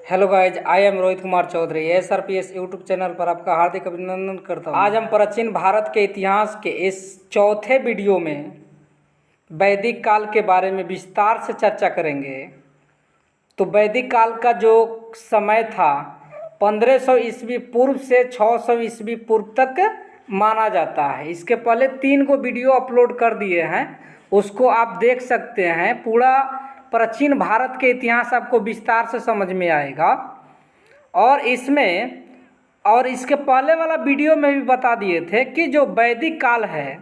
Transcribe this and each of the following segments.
Hello guys, I am Rohit Kumar Chaudhary. SRPS YouTube channel पर आपका हार्दिक अभिनंदन करता हूँ। आज हम प्राचीन भारत के इतिहास के इस चौथे वीडियो में वैदिक काल के बारे में विस्तार से चर्चा करेंगे। तो वैदिक काल का जो समय था 1500 ईस्वी पूर्व से 600 ईस्वी पूर्व तक माना जाता है। इसके पहले 3 को वीडियो अपलोड कर दिए हैं, उसको आप देख सकते हैं। पूरा प्राचीन भारत के इतिहास आपको विस्तार से समझ में आएगा। और इसके पहले वाला वीडियो में भी बता दिए थे कि जो वैदिक काल है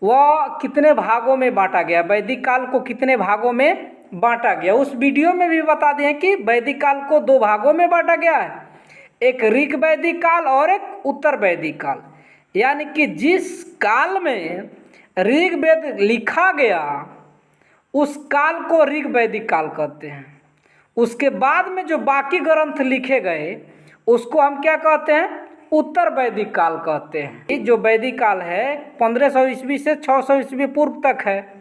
वह कितने भागों में बांटा गया, वैदिक काल को कितने भागों में बांटा गया। उस वीडियो में भी बता दिए कि वैदिक काल को 2 भागों में बांटा गया है, एक ऋग वैदिक काल और एक उत्तर वैदिक काल। यानी कि जिस काल में ऋग्वेद लिखा गया उस काल को ऋग वैदिक काल कहते हैं। उसके बाद में जो बाकी ग्रंथ लिखे गए उसको हम क्या कहते हैं, उत्तर वैदिक काल कहते हैं। ये जो वैदिक काल है 1500 ईस्वी से 600 ईस्वी पूर्व तक है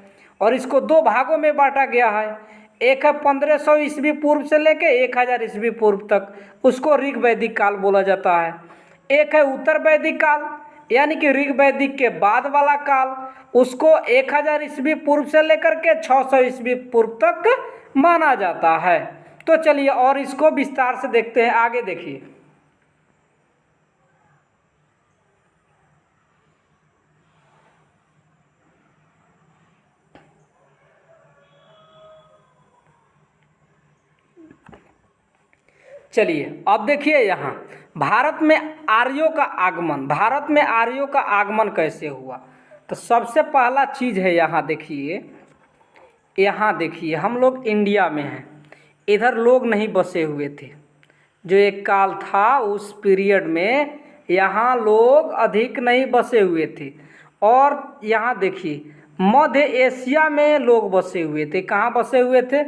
और इसको 2 भागों में बांटा गया है। एक है 1500 ईस्वी पूर्व से लेके 1000 ईस्वी पूर्व तक, उसको ऋग वैदिक काल बोला जाता है। एक है उत्तर वैदिक काल, यानी कि ऋग वैदिक के बाद वाला काल, उसको 1000 ईस्वी पूर्व से लेकर के 600 ईस्वी पूर्व तक माना जाता है। तो चलिए और इसको विस्तार से देखते हैं। आगे देखिए, चलिए अब देखिए यहाँ भारत में आर्यों का आगमन कैसे हुआ। तो सबसे पहला चीज़ है यहाँ देखिए हम लोग इंडिया में हैं, इधर लोग नहीं बसे हुए थे। जो एक काल था उस पीरियड में यहाँ लोग अधिक नहीं बसे हुए थे। और यहाँ देखिए मध्य एशिया में लोग बसे हुए थे। कहाँ बसे हुए थे?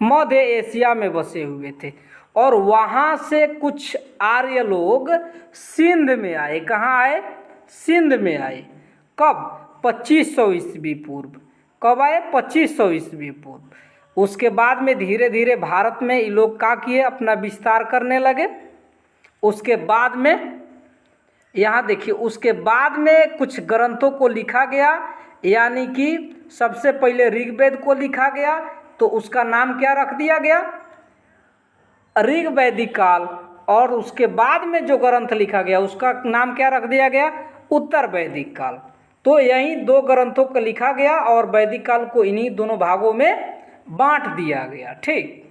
मध्य एशिया में बसे हुए थे। और वहाँ से कुछ आर्य लोग सिंध में आए। कहाँ आए? सिंध में आए। कब? 2500 ईस्वी पूर्व। कब आए? 2500 ईस्वी पूर्व। उसके बाद में धीरे धीरे भारत में ये लोग क्या किए, अपना विस्तार करने लगे। उसके बाद में यहाँ देखिए, उसके बाद में कुछ ग्रंथों को लिखा गया, यानी कि सबसे पहले ऋग्वेद को लिखा गया, तो उसका नाम क्या रख दिया गया? ऋग वैदिक काल। और उसके बाद में जो ग्रंथ लिखा गया उसका नाम क्या रख दिया गया? उत्तर वैदिक काल। तो यही 2 ग्रंथों को लिखा गया और वैदिक काल को इन्हीं दोनों भागों में बांट दिया गया। ठीक,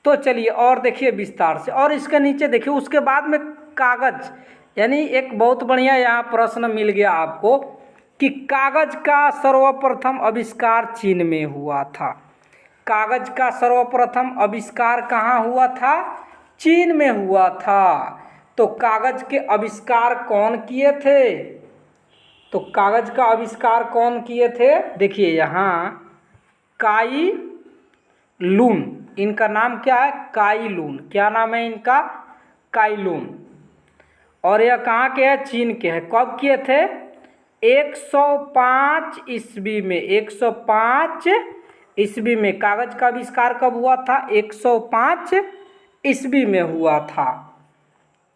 तो चलिए और देखिए विस्तार से। और इसके नीचे देखिए उसके बाद में कागज, यानी एक बहुत बढ़िया यहाँ प्रश्न मिल गया आपको कि कागज का सर्वप्रथम आविष्कार चीन में हुआ था। कागज का सर्वप्रथम आविष्कार कहाँ हुआ था? चीन में हुआ था। तो कागज के आविष्कार कौन किए थे? तो कागज का आविष्कार कौन किए थे? देखिए यहाँ काई लून, इनका नाम क्या है? काई लून। क्या नाम है इनका? काई लून। और यह कहाँ के है? चीन के हैं। कब किए थे? 105 ईस्वी में। 105 ईस्वी में कागज का आविष्कार कब हुआ था? 105 ईस्वी में हुआ था।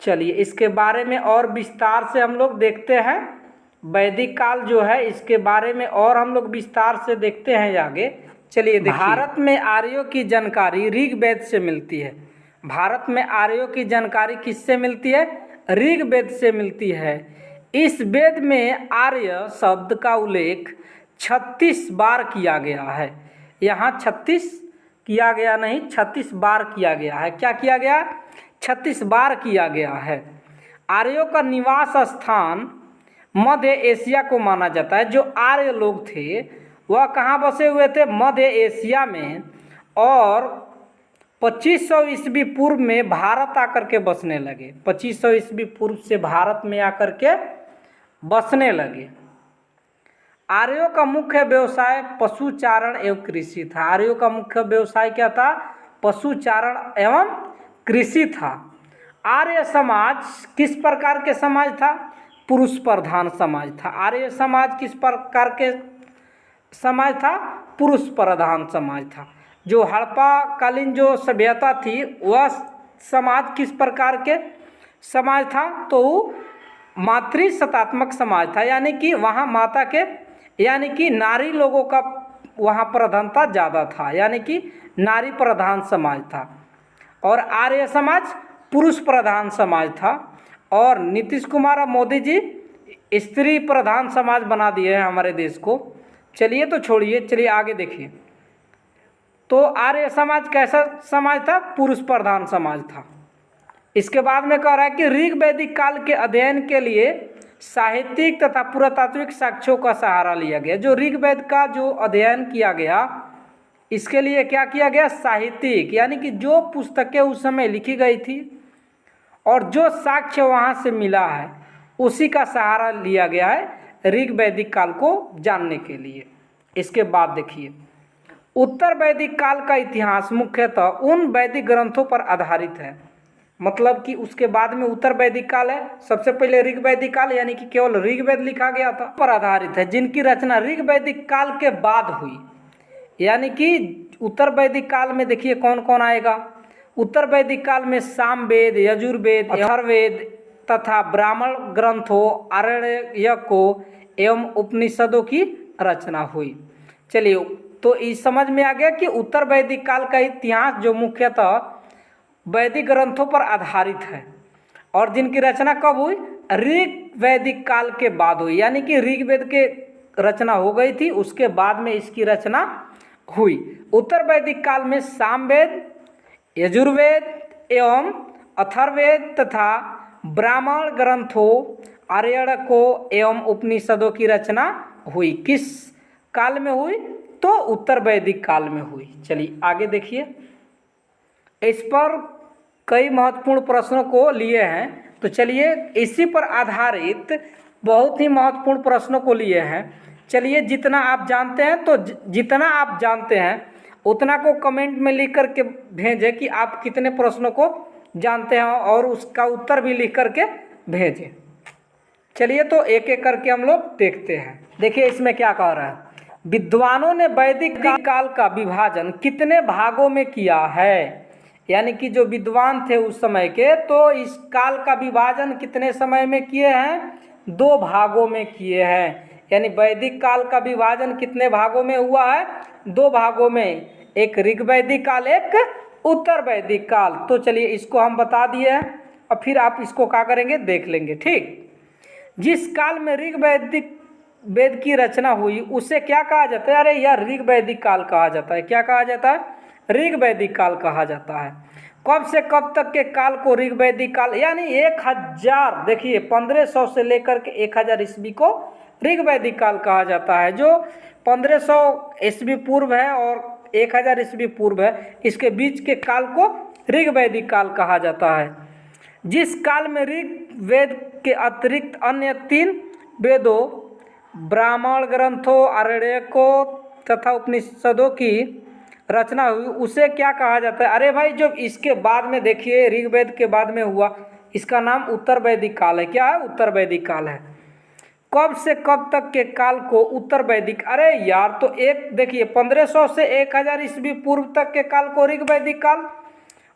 चलिए इसके बारे में और विस्तार से हम लोग देखते हैं। वैदिक काल जो है इसके बारे में और हम लोग विस्तार से देखते हैं आगे। चलिए देखिए, भारत में आर्यों की जानकारी ऋग्वेद से मिलती है। भारत में आर्यों की जानकारी किससे मिलती है? ऋग्वेद से मिलती है। इस वेद में आर्य शब्द का उल्लेख 36 बार किया गया है। यहाँ 36 किया गया नहीं, 36 बार किया गया है। क्या किया गया? 36 बार किया गया है। आर्यों का निवास स्थान मध्य एशिया को माना जाता है। जो आर्य लोग थे वह कहाँ बसे हुए थे? मध्य एशिया में। और 2500 ईस्वी पूर्व में भारत आकर के बसने लगे। 2500 ईस्वी पूर्व से भारत में आकर के बसने लगे। आर्यों का मुख्य व्यवसाय पशुचारण एवं कृषि था। आर्यों का मुख्य व्यवसाय क्या था? पशुचारण एवं कृषि था। आर्य समाज किस प्रकार के समाज था? पुरुष प्रधान समाज था। आर्य समाज किस प्रकार के समाज था? पुरुष प्रधान समाज था। जो हड़प्पा कालीन जो सभ्यता थी वह समाज किस प्रकार के समाज था, तो मातृ सत्तात्मक समाज था, यानी कि वहाँ माता के यानी कि नारी लोगों का वहाँ प्रधानता ज़्यादा था, यानी कि नारी प्रधान समाज था। और आर्य समाज पुरुष प्रधान समाज था। और नीतीश कुमार और मोदी जी स्त्री प्रधान समाज बना दिए हैं हमारे देश को। चलिए तो छोड़िए, चलिए आगे देखिए। तो आर्य समाज कैसा समाज था? पुरुष प्रधान समाज था। इसके बाद में कह रहा है कि ऋग वैदिक काल के अध्ययन के लिए साहित्यिक तथा पुरातात्विक साक्ष्यों का सहारा लिया गया। जो ऋग वेद का जो अध्ययन किया गया, इसके लिए क्या किया गया? साहित्यिक, यानी कि जो पुस्तकें उस समय लिखी गई थी और जो साक्ष्य वहाँ से मिला है, उसी का सहारा लिया गया है ऋग वैदिक काल को जानने के लिए। इसके बाद देखिए, उत्तर वैदिक काल का इतिहास मुख्यतः उन वैदिक ग्रंथों पर आधारित है। मतलब कि उसके बाद में उत्तर वैदिक काल है, सबसे पहले ऋग वैदिक काल यानी कि केवल ऋग्वेद लिखा गया था, पर आधारित है, जिनकी रचना ऋग वैदिक काल के बाद हुई। यानी कि उत्तर वैदिक काल में देखिए कौन कौन आएगा। उत्तर वैदिक काल में सामवेद, यजुर्वेद, अथर्ववेद तथा ब्राह्मण ग्रंथों, आरण्यकों एवं उपनिषदों की रचना हुई। चलिए, तो इस समझ में आ गया कि उत्तर वैदिक काल का इतिहास जो मुख्यतः वैदिक ग्रंथों पर आधारित है और जिनकी रचना कब हुई? ऋग वैदिक काल के बाद हुई। यानी कि ऋग्वेद के रचना हो गई थी, उसके बाद में इसकी रचना हुई। उत्तर वैदिक काल में सामवेद, यजुर्वेद एवं अथर्ववेद तथा ब्राह्मण ग्रंथों, आरण्यकों एवं उपनिषदों की रचना हुई। किस काल में हुई? तो उत्तर वैदिक काल में हुई। चलिए आगे देखिए। इस पर कई महत्वपूर्ण प्रश्नों को लिए हैं, तो चलिए इसी पर आधारित बहुत ही महत्वपूर्ण प्रश्नों को लिए हैं। चलिए, जितना आप जानते हैं, तो जितना आप जानते हैं उतना को कमेंट में लिख करके भेजें कि आप कितने प्रश्नों को जानते हैं और उसका उत्तर भी लिख करके भेजें। चलिए तो एक एक करके हम लोग देखते हैं। देखिए इसमें क्या कह रहा है। विद्वानों ने वैदिक काल का विभाजन कितने भागों में किया है? यानी कि जो विद्वान थे उस समय के, तो इस काल का विभाजन कितने समय में किए हैं? 2 भागों में किए हैं। यानी वैदिक काल का विभाजन कितने भागों में हुआ है? 2 भागों में, एक ऋग वैदिक काल, एक उत्तर वैदिक काल। तो चलिए इसको हम बता दिए हैं और फिर आप इसको क्या करेंगे, देख लेंगे। ठीक, जिस काल में ऋग वैदिक वेद की रचना हुई उसे क्या कहा जाता है? अरे यार, ऋग वैदिक काल कहा जाता है। क्या कहा जाता है? ऋग वैदिक काल कहा जाता है। कब से कब तक के काल को ऋग वैदिक काल, यानी 1000, देखिए 1500 से लेकर के 1000 ईस्वी को ऋग वैदिक काल कहा जाता है। जो 1500 ईस्वी पूर्व है और 1000 ईस्वी पूर्व है, इसके बीच के काल को ऋग वैदिक काल कहा जाता है। जिस काल में ऋग वेद के अतिरिक्त अन्य 3 वेदों, ब्राह्मण ग्रंथों, आरण्यकों तथा उपनिषदों की रचना हुई, उसे क्या कहा जाता है? अरे भाई, जो इसके बाद में देखिए ऋग्वेद के बाद में हुआ, इसका नाम उत्तर वैदिक काल है। क्या है? उत्तर वैदिक काल है। कब से कब तक के काल को उत्तर वैदिक, अरे यार, तो एक देखिए 1500 से 1000 ईस्वी पूर्व तक के काल को ऋग वैदिक काल,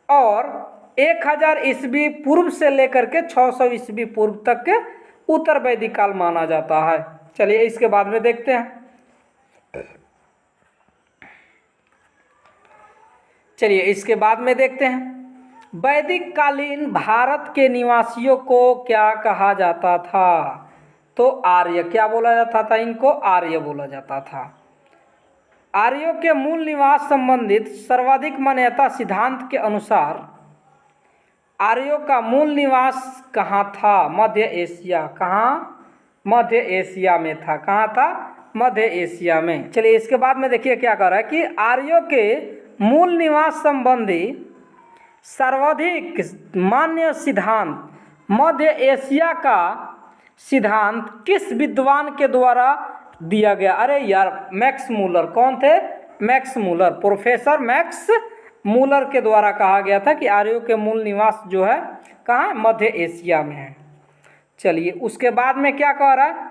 और 1000 ईस्वी पूर्व से लेकर के 600 ईस्वी पूर्व तक के उत्तर वैदिक काल माना जाता है। चलिए इसके बाद में देखते हैं। चलिए इसके बाद में देखते हैं। वैदिक कालीन भारत के निवासियों को क्या कहा जाता था? तो आर्य। क्या बोला जाता था? इनको आर्य बोला जाता था। आर्यों के मूल निवास संबंधित सर्वाधिक मान्यता सिद्धांत के अनुसार आर्यों का मूल निवास कहाँ था? मध्य एशिया। कहाँ? मध्य एशिया में था। कहाँ था? मध्य एशिया में। चलिए इसके बाद में देखिए क्या कह रहा है कि आर्यों के मूल निवास संबंधी सर्वाधिक मान्य सिद्धांत मध्य एशिया का सिद्धांत किस विद्वान के द्वारा दिया गया? अरे यार, मैक्स मूलर। कौन थे? Max Muller. Professor Max Muller के द्वारा कहा गया था कि आर्यों के मूल निवास जो है कहाँ है? मध्य एशिया में है। चलिए उसके बाद में क्या कह रहा है?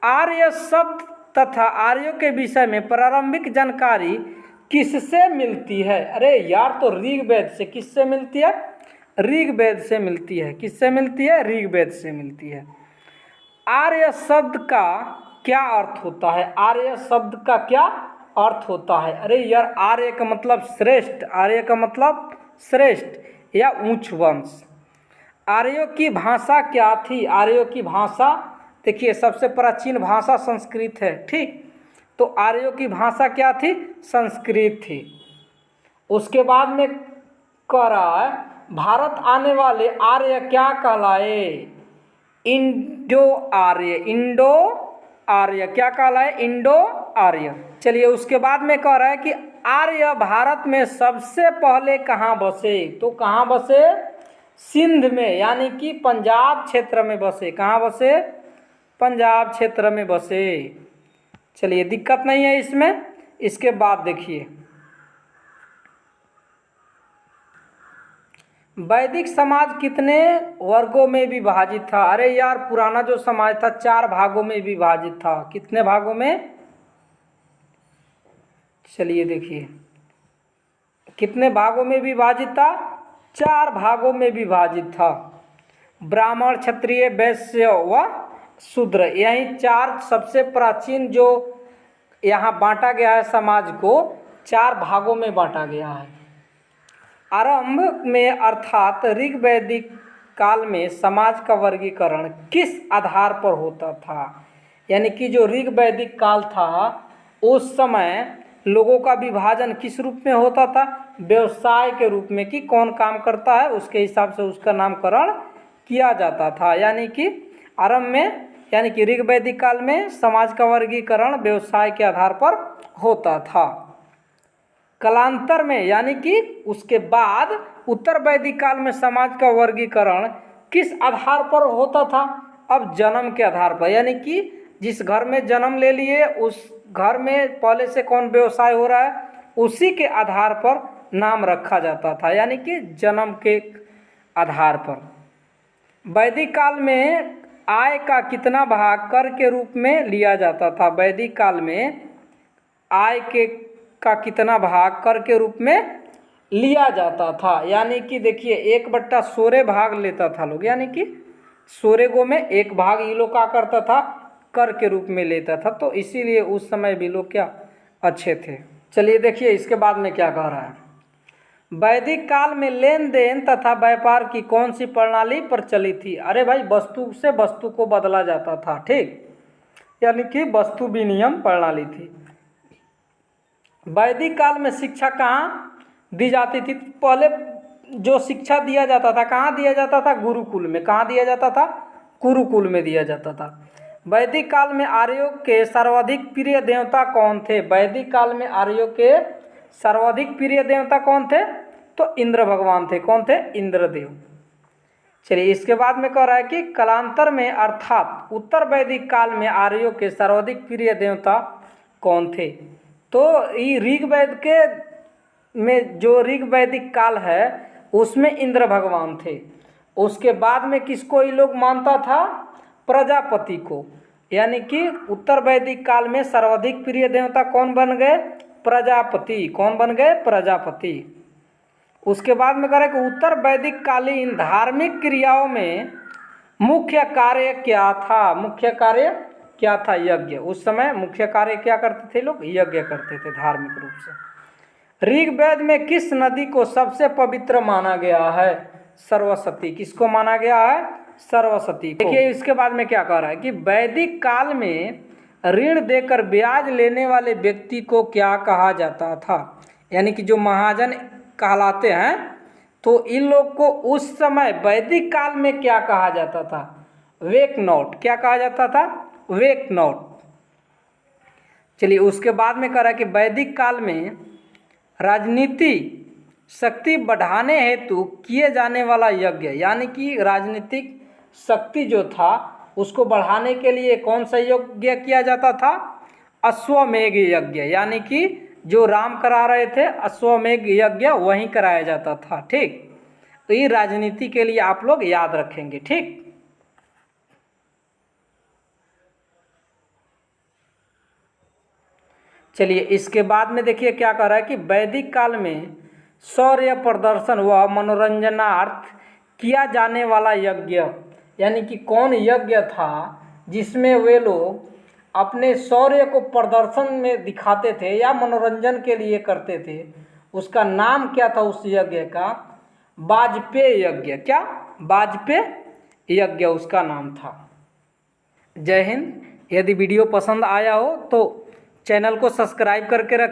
आर्य शब्द तथा आर्यों के विषय में प्रारंभिक जानकारी किससे मिलती है? अरे यार, तो ऋग्वेद से। किससे मिलती है? ऋग्वेद से मिलती है। किससे मिलती है? ऋग्वेद से मिलती है। आर्य शब्द का क्या अर्थ होता है? आर्य शब्द का क्या अर्थ होता है? अरे यार, आर्य का मतलब श्रेष्ठ। आर्य का मतलब श्रेष्ठ या उच्च वंश। आर्यों की भाषा क्या थी? आर्यों की भाषा, देखिए, सबसे प्राचीन भाषा संस्कृत है, ठीक। तो आर्यों की भाषा क्या थी? संस्कृत थी। उसके बाद में कह रहा है, भारत आने वाले आर्य क्या कहलाए? इंडो आर्य। इंडो आर्य क्या कहलाए? इंडो आर्य। चलिए, उसके बाद में कह रहा है कि आर्य भारत में सबसे पहले कहाँ बसे? तो कहाँ बसे? सिंध में, यानी कि पंजाब क्षेत्र में बसे। कहाँ बसे? पंजाब क्षेत्र में बसे। चलिए, दिक्कत नहीं है इसमें। इसके बाद देखिए, वैदिक समाज कितने वर्गों में विभाजित था? अरे यार, पुराना जो समाज था 4 भागों में विभाजित था। कितने भागों में? चलिए देखिए, कितने भागों में विभाजित था? 4 भागों में विभाजित था। ब्राह्मण, क्षत्रिय, वैश्य व शूद्र, यही 4 सबसे प्राचीन जो यहाँ बांटा गया है समाज को, 4 भागों में बांटा गया है। आरंभ में अर्थात ऋग्वैदिक काल में समाज का वर्गीकरण किस आधार पर होता था? यानी कि जो ऋग्वैदिक काल था उस समय लोगों का विभाजन किस रूप में होता था? व्यवसाय के रूप में, कि कौन काम करता है उसके हिसाब से उसका नामकरण किया जाता था। यानी कि आरंभ में, यानी कि ऋग्वैदिक काल में समाज का वर्गीकरण व्यवसाय के आधार पर होता था। कालांतर में, यानी कि उसके बाद उत्तर वैदिक काल में समाज का वर्गीकरण किस आधार पर होता था? अब जन्म के आधार पर, यानी कि जिस घर में जन्म ले लिए उस घर में पहले से कौन व्यवसाय हो रहा है उसी के आधार पर नाम रखा जाता था, यानी कि जन्म के आधार पर। वैदिक काल में आय का कितना भाग कर के रूप में लिया जाता था? वैदिक काल में आय के का कितना भाग कर के रूप में लिया जाता था? यानी कि देखिए, 1/16 भाग लेता था लोग, यानी कि 16 गो में 1 भाग ये लोग क्या करता था? कर के रूप में लेता था। तो इसीलिए उस समय भी लोग क्या अच्छे थे। चलिए देखिए, इसके बाद में क्या कह रहा है, वैदिक काल में लेन देन तथा व्यापार की कौन सी प्रणाली प्रचलित थी? अरे भाई, वस्तु से वस्तु को बदला जाता था, ठीक, यानी कि वस्तु विनिमय प्रणाली थी। वैदिक काल में शिक्षा कहाँ दी जाती थी? पहले जो शिक्षा दिया जाता था कहाँ दिया जाता था? गुरुकुल में। कहाँ दिया जाता था? गुरुकुल में दिया जाता था। वैदिक काल में आर्यों के सर्वाधिक प्रिय देवता कौन थे? वैदिक काल में आर्यों के सर्वाधिक प्रिय देवता कौन थे? तो इंद्र भगवान थे। कौन थे? इंद्रदेव। चलिए, इसके बाद में कह रहा है कि कालांतर में अर्थात उत्तर वैदिक काल में आर्यों के सर्वाधिक प्रिय देवता कौन थे? तो ये ऋग्वेद के में जो ऋग्वैदिक काल है उसमें इंद्र भगवान थे। उसके बाद में किसको ये लोग मानता था? प्रजापति को। यानी कि उत्तर वैदिक काल में सर्वाधिक प्रिय देवता कौन बन गए? प्रजापति। कौन बन गए? प्रजापति। उसके बाद में कह रहे कि उत्तर वैदिक कालीन धार्मिक क्रियाओं में मुख्य कार्य क्या था? मुख्य कार्य क्या था? यज्ञ। उस समय मुख्य कार्य क्या करते थे लोग? यज्ञ करते थे धार्मिक रूप से। ऋग्वेद में किस नदी को सबसे पवित्र माना गया है? सरस्वती। किसको माना गया है? सरस्वती को। देखिए, इसके बाद में क्या कह रहा है कि वैदिक काल में ऋण देकर ब्याज लेने वाले व्यक्ति को क्या कहा जाता था? यानी कि जो महाजन कहलाते हैं, तो इन लोग को उस समय वैदिक काल में क्या कहा जाता था? वेक नोट। क्या कहा जाता था? वेक नोट। चलिए, उसके बाद में कह रहा है कि वैदिक काल में राजनीति शक्ति बढ़ाने हेतु किए जाने वाला यज्ञ, यानी कि राजनीतिक शक्ति जो था उसको बढ़ाने के लिए कौन सा यज्ञ किया जाता था? अश्वमेध यज्ञ। यानी कि जो राम करा रहे थे अश्वमेध यज्ञ वहीं कराया जाता था, ठीक। तो ये राजनीति के लिए आप लोग याद रखेंगे, ठीक। चलिए इसके बाद में देखिए क्या कह रहा है कि वैदिक काल में शौर्य प्रदर्शन व मनोरंजनार्थ किया जाने वाला यज्ञ, यानी कि कौन यज्ञ था जिसमें वे लोग अपने शौर्य को प्रदर्शन में दिखाते थे या मनोरंजन के लिए करते थे, उसका नाम क्या था उस यज्ञ का? वाजपेय यज्ञ। क्या? वाजपेय यज्ञ उसका नाम था। जय हिंद। यदि वीडियो पसंद आया हो तो चैनल को सब्सक्राइब करके रखें।